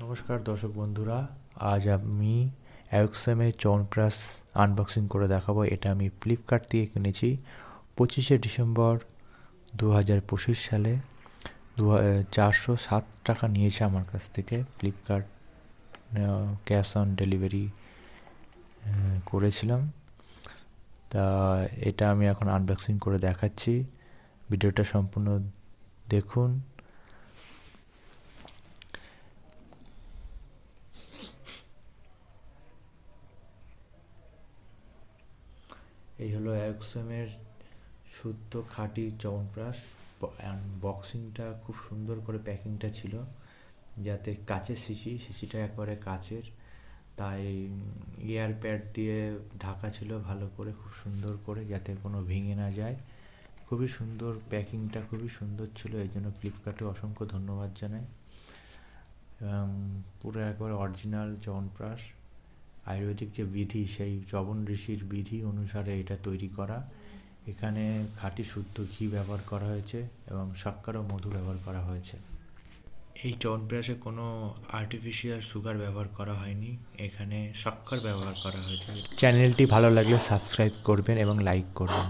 নমস্কার দর্শক বন্ধুরা, আজ আমি অ্যাওক্সামের চ্যবনপ্রাশ আনবক্সিং করে দেখাবো। এটা আমি ফ্লিপকার্ট থেকে কিনেছি 25শে ডিসেম্বর 2025 সালে। 407 টাকা নিয়েছে আমার কাছ থেকে। ফ্লিপকার্ট ক্যাশ অন ডেলিভারি করেছিলাম। তা এটা আমি এখন আনবক্সিং করে দেখাচ্ছি। ভিডিওটা সম্পূর্ণ দেখুন। এই হলো অ্যাওক্সামের শুদ্ধ খাঁটি চ্যবনপ্রাশ। বক্সিংটা খুব সুন্দর করে প্যাকিংটা ছিল, যাতে কাচের শিশিটা একবারে কাচের, তাই এয়ার প্যাড দিয়ে ঢাকা ছিল ভালো করে, খুব সুন্দর করে, যাতে কোনো ভেঙে না যায়। খুবই সুন্দর প্যাকিংটা, খুবই সুন্দর ছিল, এই জন্য ফ্লিপকার্টে অসংখ্য ধন্যবাদ জানাই। এবং পুরো একবার অরিজিনাল চ্যবনপ্রাশ, আয়ুর্বেদিক যে বিধি, সেই চ্যবন ঋষির বিধি অনুসারে এটা তৈরি করা। এখানে খাঁটি শুদ্ধ ঘি ব্যবহার করা হয়েছে এবং শর্করা ও মধু ব্যবহার করা হয়েছে। এই চ্যবনপ্রাশে কোনো আর্টিফিশিয়াল সুগার ব্যবহার করা হয়নি, এখানে শর্করা ব্যবহার করা হয়েছে। চ্যানেলটি ভালো লাগলে সাবস্ক্রাইব করবেন এবং লাইক করবেন।